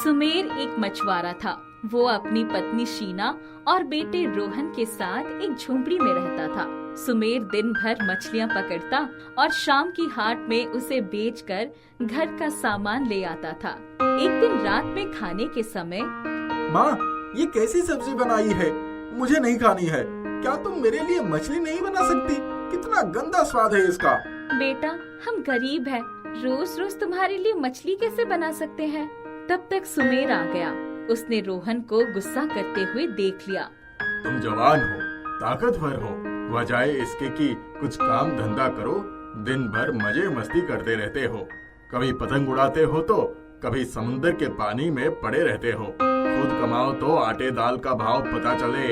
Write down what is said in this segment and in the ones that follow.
सुमेर एक मछुआरा था। वो अपनी पत्नी शीना और बेटे रोहन के साथ एक झोंपड़ी में रहता था। सुमेर दिन भर मछलियाँ पकड़ता और शाम की हाट में उसे बेचकर घर का सामान ले आता था। एक दिन रात में खाने के समय, माँ, ये कैसी सब्जी बनाई है? मुझे नहीं खानी है। क्या तुम मेरे लिए मछली नहीं बना सकती? कितना गंदा स्वाद है इसका। बेटा, हम गरीब हैं, रोज रोज तुम्हारे लिए मछली कैसे बना सकते हैं? तब तक सुमेर आ गया। उसने रोहन को गुस्सा करते हुए देख लिया। तुम जवान हो, ताकतवर हो, बजाय इसके कि कुछ काम धंधा करो, दिन भर मजे मस्ती करते रहते हो। कभी पतंग उड़ाते हो तो कभी समुद्र के पानी में पड़े रहते हो। खुद कमाओ तो आटे दाल का भाव पता चले।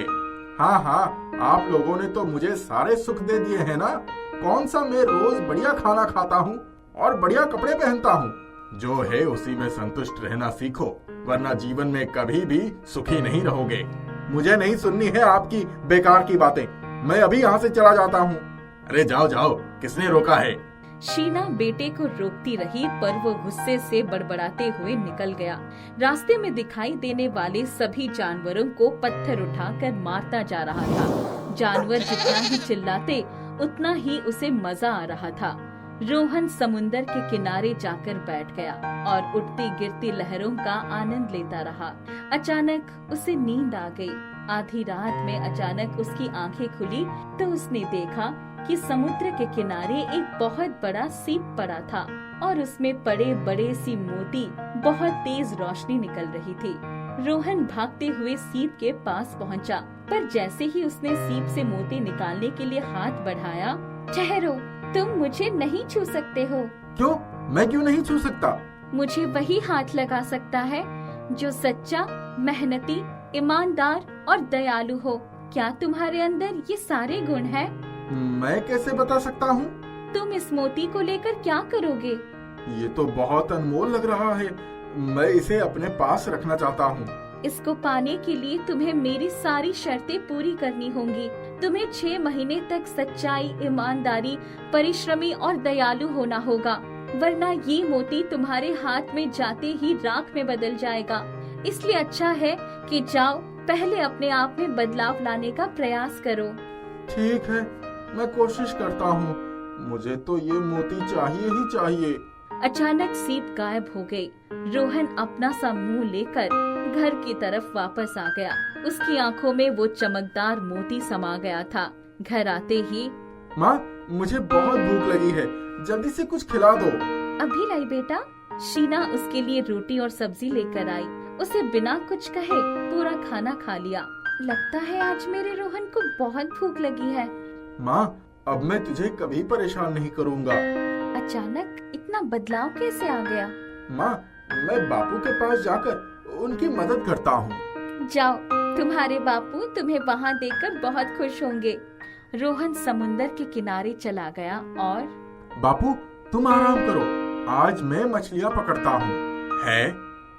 हाँ हाँ, आप लोगों ने तो मुझे सारे सुख दे दिए हैं ना। कौन सा मैं रोज बढ़िया खाना खाता हूँ और बढ़िया कपड़े पहनता हूँ। जो है उसी में संतुष्ट रहना सीखो, वरना जीवन में कभी भी सुखी नहीं रहोगे। मुझे नहीं सुननी है आपकी बेकार की बातें। मैं अभी यहाँ से चला जाता हूँ। अरे जाओ जाओ, किसने रोका है? शीना बेटे को रोकती रही, पर वो गुस्से से बड़बड़ाते हुए निकल गया। रास्ते में दिखाई देने वाले सभी जानवरों को पत्थर उठाकर मारता जा रहा था। जानवर जितना ही चिल्लाते उतना ही उसे मजा आ रहा था। रोहन समुंदर के किनारे जाकर बैठ गया और उठती गिरती लहरों का आनंद लेता रहा। अचानक उसे नींद आ गई। आधी रात में अचानक उसकी आंखें खुली तो उसने देखा कि समुद्र के किनारे एक बहुत बड़ा सीप पड़ा था और उसमें बड़े बड़े सी मोती बहुत तेज रोशनी निकल रही थी। रोहन भागते हुए सीप के पास पहुंचा, पर जैसे ही उसने सीप से मोती निकालने के लिए हाथ बढ़ाया, ठहरो, तुम मुझे नहीं छू सकते हो। क्यों? मैं क्यों नहीं छू सकता? मुझे वही हाथ लगा सकता है जो सच्चा, मेहनती, ईमानदार और दयालु हो। क्या तुम्हारे अंदर ये सारे गुण हैं? मैं कैसे बता सकता हूँ? तुम इस मोती को लेकर क्या करोगे? ये तो बहुत अनमोल लग रहा है। मैं इसे अपने पास रखना चाहता हूँ। इसको पाने के लिए तुम्हें मेरी सारी शर्तें पूरी करनी होंगी। तुम्हें 6 महीने तक सच्चाई, ईमानदारी, परिश्रमी और दयालु होना होगा, वरना ये मोती तुम्हारे हाथ में जाते ही राख में बदल जाएगा। इसलिए अच्छा है कि जाओ, पहले अपने आप में बदलाव लाने का प्रयास करो। ठीक है, मैं कोशिश करता हूँ। मुझे तो ये मोती चाहिए ही चाहिए। अचानक सीप गायब हो गई। रोहन अपना सा मुंह लेकर घर की तरफ वापस आ गया। उसकी आंखों में वो चमकदार मोती समा गया था। घर आते ही, माँ, मुझे बहुत भूख लगी है, जल्दी से कुछ खिला दो। अभी लाई बेटा। शीना उसके लिए रोटी और सब्जी लेकर आई। उसे बिना कुछ कहे पूरा खाना खा लिया। लगता है आज मेरे रोहन को बहुत भूख लगी है। माँ, अब मैं तुझे कभी परेशान नहीं करूँगा। अचानक इतना बदलाव कैसे आ गया? माँ, मैं बापू के पास जाकर उनकी मदद करता हूँ। जाओ, तुम्हारे बापू तुम्हें वहाँ देखकर बहुत खुश होंगे। रोहन समुंदर के किनारे चला गया और, बापू, तुम आराम करो, आज मैं मछलियाँ पकड़ता हूँ। है?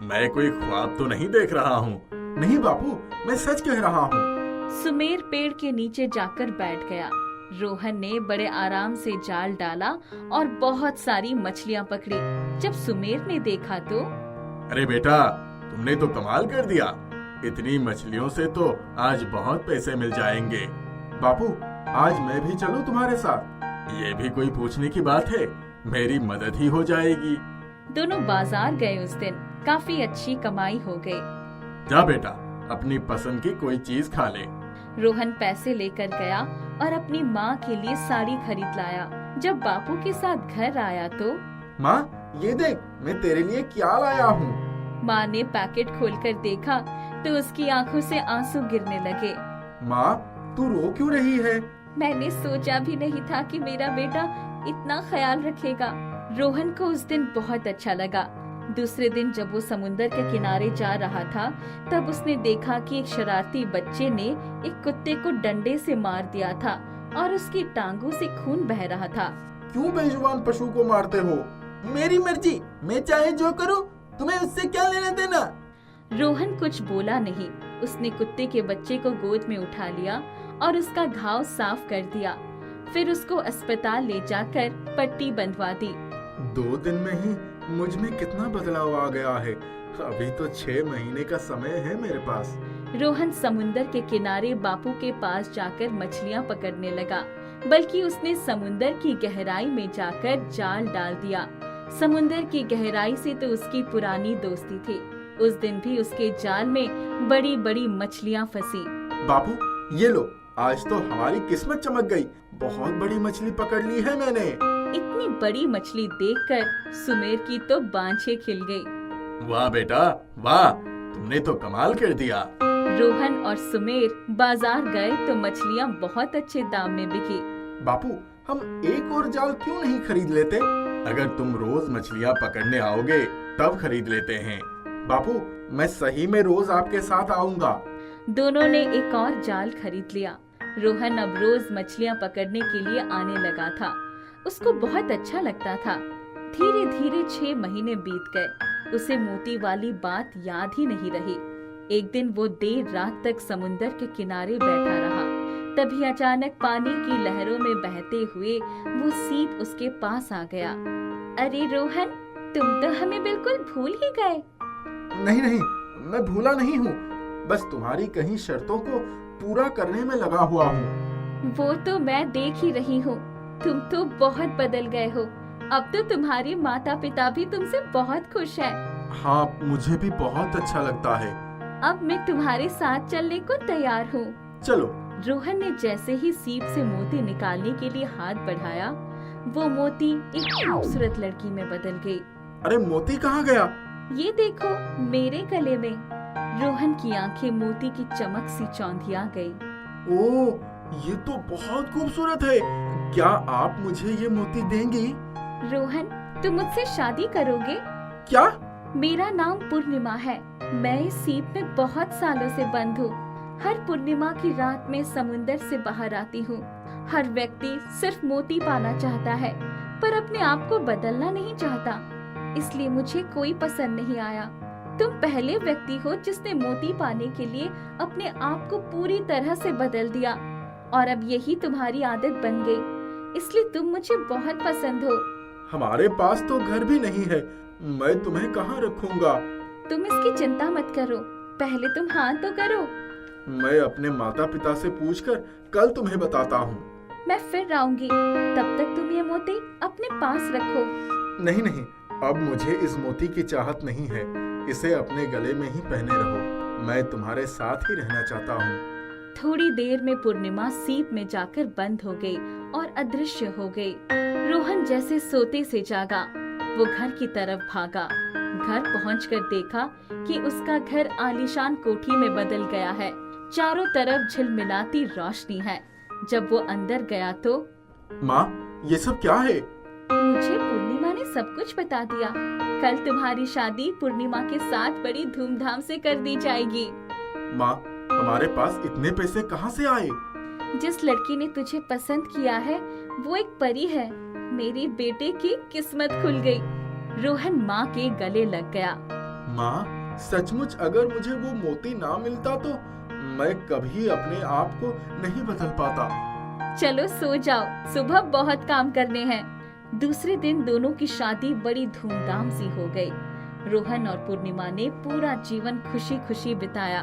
मैं कोई ख्वाब तो नहीं देख रहा हूँ। नहीं बापू, मैं सच कह रहा हूँ। सुमेर पेड़ के नीचे जाकर बैठ गया। रोहन ने बड़े आराम से जाल डाला और बहुत सारी मछलियाँ पकड़ी। जब सुमेर ने देखा तो, अरे बेटा, तुमने तो कमाल कर दिया। इतनी मछलियों से तो आज बहुत पैसे मिल जाएंगे। बापू, आज मैं भी चलूं तुम्हारे साथ? ये भी कोई पूछने की बात है? मेरी मदद ही हो जाएगी। दोनों बाजार गए उस दिन। काफी अच्छी कमाई हो गई। जा बेटा, अपनी पसंद की कोई चीज खा ले। रोहन पैसे लेकर गया और अपनी माँ के लिए साड़ी खरीद लाया। जब बापू के साथ घर आया तो, माँ, ये देख, मैं तेरे लिए क्या लाया हूँ। माँ ने पैकेट खोलकर देखा तो उसकी आंखों से आंसू गिरने लगे। माँ, तू रो क्यों रही है? मैंने सोचा भी नहीं था कि मेरा बेटा इतना ख्याल रखेगा। रोहन को उस दिन बहुत अच्छा लगा। दूसरे दिन जब वो समुंदर के किनारे जा रहा था, तब उसने देखा कि एक शरारती बच्चे ने एक कुत्ते को डंडे से मार दिया था और उसकी टांगों से खून बह रहा था। क्यों बेजुबान पशु को मारते हो? मेरी मर्जी, मैं चाहे जो करूं, तुम्हें उससे क्या लेना देना? रोहन कुछ बोला नहीं। उसने कुत्ते के बच्चे को गोद में उठा लिया और उसका घाव साफ कर दिया। फिर उसको अस्पताल ले जाकर पट्टी बंधवा दी। 2 दिन में ही मुझ में कितना बदलाव आ गया है। अभी तो 6 महीने का समय है मेरे पास। रोहन समुंदर के किनारे बापू के पास जाकर मछलियां पकड़ने लगा, बल्कि उसने समुंदर की गहराई में जाकर जाल डाल दिया। समुंदर की गहराई से तो उसकी पुरानी दोस्ती थी। उस दिन भी उसके जाल में बड़ी बड़ी मछलियां फंसी। बापू ये लो, आज तो हमारी किस्मत चमक गई। बहुत बड़ी मछली पकड़ ली है मैंने। इतनी बड़ी मछली देखकर सुमेर की तो बांछें खिल गई। वाह बेटा वाह, तुमने तो कमाल कर दिया। रोहन और सुमेर बाजार गए तो मछलियां बहुत अच्छे दाम में बिकी। बापू हम एक और जाल क्यों नहीं खरीद लेते? अगर तुम रोज मछलियाँ पकड़ने आओगे तब खरीद लेते हैं। बापू मैं सही में रोज आपके साथ आऊंगा। दोनों ने एक और जाल खरीद लिया। रोहन अब रोज मछलियां पकड़ने के लिए आने लगा था। उसको बहुत अच्छा लगता था। धीरे धीरे 6 महीने बीत गए। उसे मोती वाली बात याद ही नहीं रही। एक दिन वो देर रात तक समुंदर के किनारे बैठा रहा। तभी अचानक पानी की लहरों में बहते हुए वो सीप उसके पास आ गया। अरे रोहन, तुम तो हमें बिल्कुल भूल ही गए। नहीं नहीं, मैं भूला नहीं हूँ, बस तुम्हारी कहीं शर्तों को पूरा करने में लगा हुआ हूँ। वो तो मैं देख ही रही हूँ। तुम तो बहुत बदल गए हो। अब तो तुम्हारे माता पिता भी तुमसे बहुत खुश हैं। हाँ, मुझे भी बहुत अच्छा लगता है। अब मैं तुम्हारे साथ चलने को तैयार हूँ। चलो। रोहन ने जैसे ही सीप से मोती निकालने के लिए हाथ बढ़ाया, वो मोती एक खूबसूरत लड़की में बदल गई। अरे मोती कहाँ गया? ये देखो मेरे गले में। रोहन की आंखें मोती की चमक सी चौंधिया गई। ओह, ये तो बहुत खूबसूरत है। क्या आप मुझे ये मोती देंगी? रोहन, तुम मुझसे शादी करोगे? क्या? मेरा नाम पूर्णिमा है। मैं इस सीप में बहुत सालों से बंद हूँ। हर पूर्णिमा की रात में समुंदर से बाहर आती हूँ। हर व्यक्ति सिर्फ मोती पाना चाहता है, पर अपने आप को बदलना नहीं चाहता। इसलिए मुझे कोई पसंद नहीं आया। तुम पहले व्यक्ति हो जिसने मोती पाने के लिए अपने आप को पूरी तरह से बदल दिया, और अब यही तुम्हारी आदत बन गई। इसलिए तुम मुझे बहुत पसंद हो। हमारे पास तो घर भी नहीं है, मैं तुम्हें कहाँ रखूंगा? तुम इसकी चिंता मत करो, पहले तुम हाँ तो करो। मैं अपने माता पिता से पूछकर कल तुम्हें बताता हूँ। मैं फिर आऊंगी, तब तक तुम ये मोती अपने पास रखो। नहीं नहीं, अब मुझे इस मोती की चाहत नहीं है। इसे अपने गले में ही पहने रहो। मैं तुम्हारे साथ ही रहना चाहता हूँ। थोड़ी देर में पूर्णिमा सीप में जाकर बंद हो गई और अदृश्य हो गई। रोहन जैसे सोते से जागा। वो घर की तरफ भागा। घर पहुंचकर देखा कि उसका घर आलीशान कोठी में बदल गया है। चारों तरफ झिलमिलाती रोशनी है। जब वो अंदर गया तो माँ, ये सब क्या है? मुझे पूर्णिमा ने सब कुछ बता दिया। कल तुम्हारी शादी पूर्णिमा के साथ बड़ी धूमधाम से कर दी जाएगी। माँ, हमारे पास इतने पैसे कहाँ से आए? जिस लड़की ने तुझे पसंद किया है वो एक परी है। मेरे बेटे की किस्मत खुल गई। रोहन माँ के गले लग गया। माँ, सचमुच अगर मुझे वो मोती ना मिलता तो मैं कभी अपने आप को नहीं बदल पाता। चलो सो जाओ, सुबह बहुत काम करने हैं। दूसरे दिन दोनों की शादी बड़ी धूमधाम सी हो गई। रोहन और पूर्णिमा ने पूरा जीवन खुशी खुशी बिताया।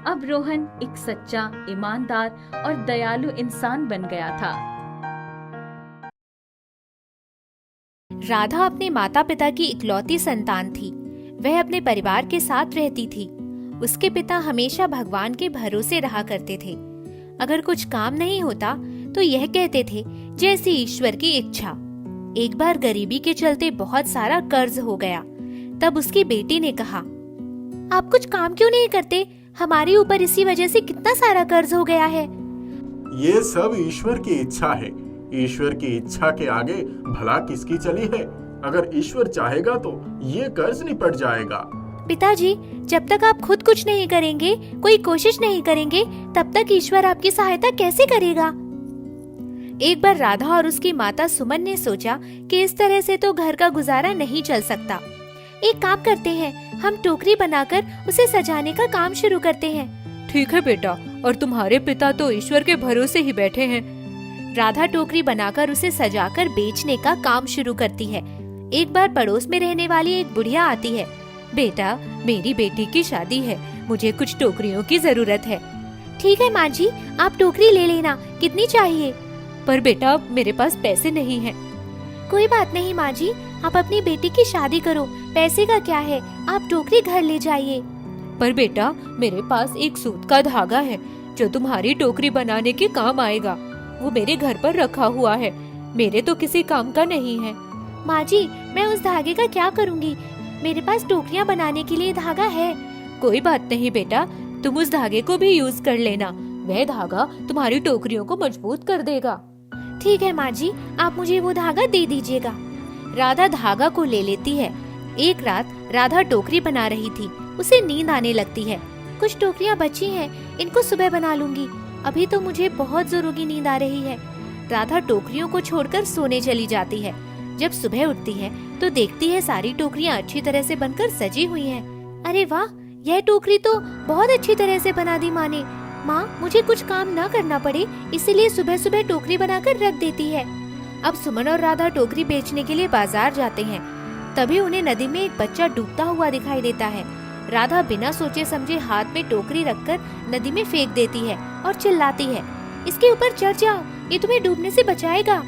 अब रोहन एक सच्चा, ईमानदार और दयालु इंसान बन गया था। राधा अपने माता पिता की इकलौती संतान थी। वह अपने परिवार के साथ रहती थी। उसके पिता हमेशा भगवान के भरोसे रहा करते थे। अगर कुछ काम नहीं होता तो यह कहते थे, जैसी ईश्वर की इच्छा। एक बार गरीबी के चलते बहुत सारा कर्ज हो गया। तब उसकी बेटी ने कहा, आप कुछ काम क्यों नहीं करते? हमारे ऊपर इसी वजह से कितना सारा कर्ज हो गया है। ये सब ईश्वर की इच्छा है। ईश्वर की इच्छा के आगे भला किसकी चली है? अगर ईश्वर चाहेगा तो ये कर्ज निपट जाएगा। पिताजी, जब तक आप खुद कुछ नहीं करेंगे, कोई कोशिश नहीं करेंगे, तब तक ईश्वर आपकी सहायता कैसे करेगा? एक बार राधा और उसकी माता सुमन ने सोचा कि इस तरह से तो घर का गुजारा नहीं चल सकता। एक काम करते हैं, हम टोकरी बनाकर उसे सजाने का काम शुरू करते हैं। ठीक है बेटा, और तुम्हारे पिता तो ईश्वर के भरोसे ही बैठे हैं। राधा टोकरी बनाकर उसे सजाकर बेचने का काम शुरू करती है। एक बार पड़ोस में रहने वाली एक बुढ़िया आती है। बेटा, मेरी बेटी की शादी है, मुझे कुछ टोकरियों की जरूरत है। ठीक है माँ जी, आप टोकरी ले लेना। कितनी चाहिए? पर बेटा, मेरे पास पैसे नहीं हैं। कोई बात नहीं माँ जी, आप अपनी बेटी की शादी करो, पैसे का क्या है, आप टोकरी घर ले जाइए। पर बेटा, मेरे पास एक सूत का धागा है जो तुम्हारी टोकरी बनाने के काम आएगा। वो मेरे घर पर रखा हुआ है, मेरे तो किसी काम का नहीं है। माँ जी, मैं उस धागे का क्या करूँगी? मेरे पास टोकरियाँ बनाने के लिए धागा है। कोई बात नहीं बेटा, तुम उस धागे को भी यूज कर लेना, वह धागा तुम्हारी टोकरियों को मजबूत कर देगा। ठीक है माँ जी, आप मुझे वो धागा दे दीजिएगा। राधा धागा को ले लेती है। एक रात राधा टोकरी बना रही थी, उसे नींद आने लगती है। कुछ टोकरियाँ बची हैं, इनको सुबह बना लूंगी, अभी तो मुझे बहुत जोरों की नींद आ रही है। राधा टोकरियों को छोड़कर सोने चली जाती है। जब सुबह उठती है तो देखती है सारी टोकरियाँ अच्छी तरह से बनकर सजी हुई हैं। अरे वाह, यह टोकरी तो बहुत अच्छी तरह से बना दी माँ ने। माँ, मुझे कुछ काम ना करना पड़े, इसीलिए सुबह सुबह टोकरी बनाकर रख देती है। अब सुमन और राधा टोकरी बेचने के लिए बाजार जाते हैं। तभी उन्हें नदी में एक बच्चा डूबता हुआ दिखाई देता है। राधा बिना सोचे समझे हाथ में टोकरी रखकर नदी में फेंक देती है और चिल्लाती है, इसके ऊपर चढ़ जाओ, ये तुम्हें डूबने से बचाएगा।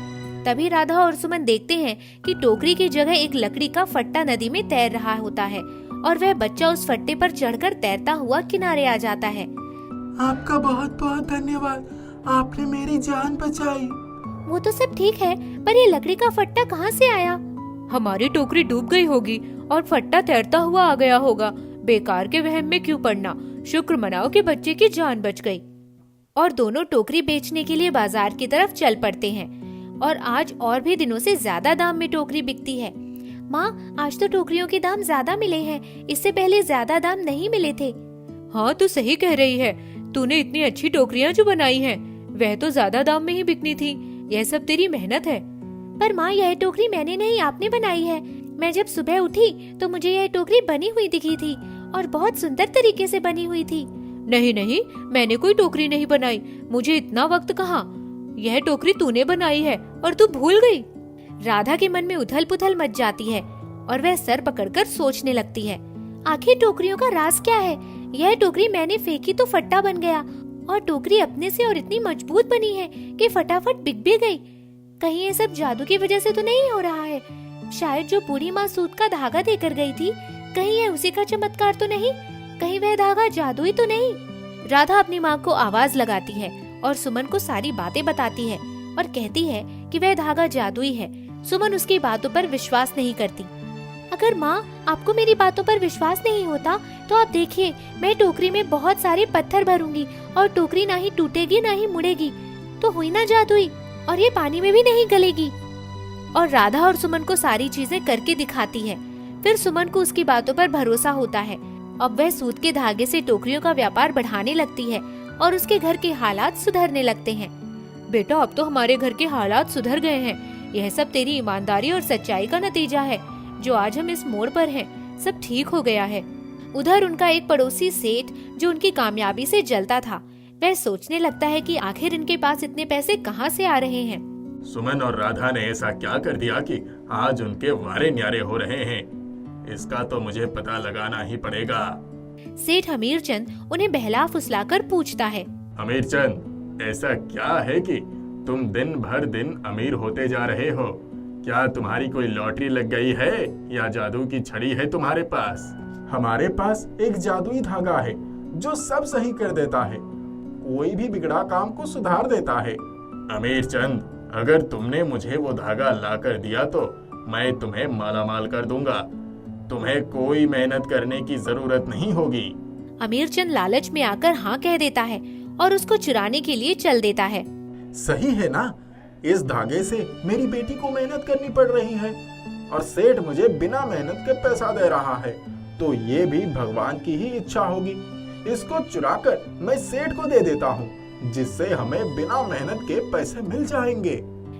तभी राधा और सुमन देखते हैं कि टोकरी की जगह एक लकड़ी का फट्टा नदी में तैर रहा होता है और वह बच्चा उस फट्टे पर चढ़कर तैरता हुआ किनारे आ जाता है। आपका बहुत बहुत धन्यवाद, आपने मेरी जान बचाई। वो तो सब ठीक है, पर ये लकड़ी का फट्टा कहाँ से आया? हमारी टोकरी डूब गई होगी और फट्टा तैरता हुआ आ गया होगा। बेकार के वहम में क्यों पड़ना, शुक्र मनाओ कि बच्चे की जान बच गई। और दोनों टोकरी बेचने के लिए बाजार की तरफ चल पड़ते हैं और आज और भी दिनों से ज्यादा दाम में टोकरी बिकती है। माँ, आज तो टोकरियों के दाम ज्यादा मिले हैं, इससे पहले ज्यादा दाम नहीं मिले थे। हाँ, तू सही कह रही है, तूने इतनी अच्छी टोकरियाँ जो बनाई हैं, वह तो ज्यादा दाम में ही बिकनी थी। यह सब तेरी मेहनत है। पर माँ, यह टोकरी मैंने नहीं, आपने बनाई है। मैं जब सुबह उठी तो मुझे यह टोकरी बनी हुई दिखी थी और बहुत सुंदर तरीके से बनी हुई थी। नहीं नहीं, मैंने कोई टोकरी नहीं बनाई, मुझे इतना वक्त कहाँ। यह टोकरी तूने बनाई है और तू भूल गई। राधा के मन में उथल पुथल मच जाती है और वह सर पकड़कर सोचने लगती है, आखिर टोकरियों का राज क्या है? यह टोकरी मैंने फेंकी तो फट्टा बन गया और टोकरी अपने से और इतनी मजबूत बनी है कि फटाफट बिक भी गई। कहीं ये सब जादू की वजह से तो नहीं हो रहा है? शायद जो बूढ़ी माँ सूत का धागा देकर गई थी, कहीं यह उसी का चमत्कार तो नहीं? कहीं वह धागा जादुई तो नहीं? राधा अपनी माँ को आवाज लगाती है और सुमन को सारी बातें बताती है और कहती है कि वह धागा जादुई है। सुमन उसकी बातों पर विश्वास नहीं करती। अगर माँ, आपको मेरी बातों पर विश्वास नहीं होता तो आप देखिए, मैं टोकरी में बहुत सारे पत्थर भरूंगी और टोकरी ना ही टूटेगी ना ही मुड़ेगी, तो हुई ना जादुई, और ये पानी में भी नहीं गलेगी। और राधा और सुमन को सारी चीजें करके दिखाती है। फिर सुमन को उसकी बातों पर भरोसा होता है। अब वह सूत के धागे से टोकरियों का व्यापार बढ़ाने लगती है और उसके घर के हालात सुधरने लगते हैं। बेटा, अब तो हमारे घर के हालात सुधर गए हैं। यह सब तेरी ईमानदारी और सच्चाई का नतीजा है। जो आज हम इस मोड़ पर हैं, सब ठीक हो गया है। उधर उनका एक पड़ोसी सेठ, जो उनकी कामयाबी से जलता था, वह सोचने लगता है कि आखिर इनके पास इतने पैसे कहाँ से आ रहे हैं। सुमन और राधा ने ऐसा क्या कर दिया कि आज उनके वारे न्यारे हो रहे हैं? इसका तो मुझे पता लगाना ही पड़ेगा। सेठ हमीरचंद उन्हें बहला फुसलाकर पूछता है, हमीरचंद, ऐसा क्या है कि तुम दिन भर दिन अमीर होते जा रहे हो? क्या तुम्हारी कोई लॉटरी लग गई है या जादू की छड़ी है तुम्हारे पास? हमारे पास एक जादुई धागा है जो सब सही कर देता है, कोई भी बिगड़ा काम को सुधार देता है। हमीरचंद, अगर तुमने मुझे वो धागा ला कर दिया तो मैं तुम्हें मालामाल कर दूंगा। तुम्हें कोई मेहनत करने की जरूरत नहीं होगी। हमीरचंद लालच में आकर हाँ कह देता है और उसको चुराने के लिए चल देता है। सही है ना? इस धागे से मेरी बेटी को मेहनत करनी पड़ रही है और सेठ मुझे बिना मेहनत के पैसा दे रहा है, तो ये भी भगवान की ही इच्छा होगी। इसको चुराकर मैं सेठ को दे देता हूँ, जिससे हमें बिना मेहनत के पैसे मिल जाएंगे।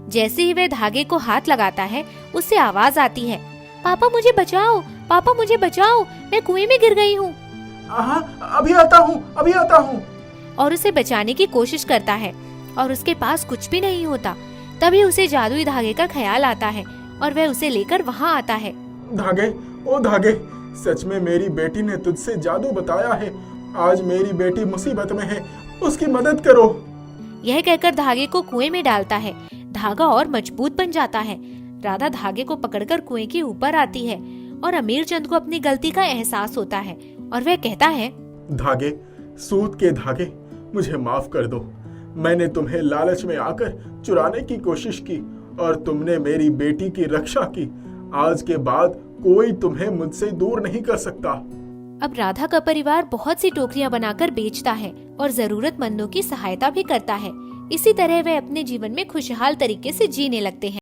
जैसे ही वह धागे को हाथ लगाता है, उससे आवाज आती है, पापा मुझे बचाओ, पापा मुझे बचाओ, मैं कुएं में गिर गई हूँ। अभी आता हूँ, अभी आता हूँ। और उसे बचाने की कोशिश करता है और उसके पास कुछ भी नहीं होता। तभी उसे जादुई धागे का ख्याल आता है और वह उसे लेकर वहाँ आता है। धागे, ओ धागे, सच में मेरी बेटी ने तुझसे जादू बताया है। आज मेरी बेटी मुसीबत में है, उसकी मदद करो। यह कहकर धागे को कुएं में डालता है। धागा और मजबूत बन जाता है। राधा धागे को पकड़कर कुएं के ऊपर आती है और अमीर चंद को अपनी गलती का एहसास होता है और वह कहता है, धागे, सूत के धागे, मुझे माफ कर दो। मैंने तुम्हें लालच में आकर चुराने की कोशिश की और तुमने मेरी बेटी की रक्षा की। आज के बाद कोई तुम्हें मुझसे दूर नहीं कर सकता। अब राधा का परिवार बहुत सी टोकरियां बनाकर बेचता है और जरूरतमंदों की सहायता भी करता है। इसी तरह वे अपने जीवन में खुशहाल तरीके से जीने लगते हैं।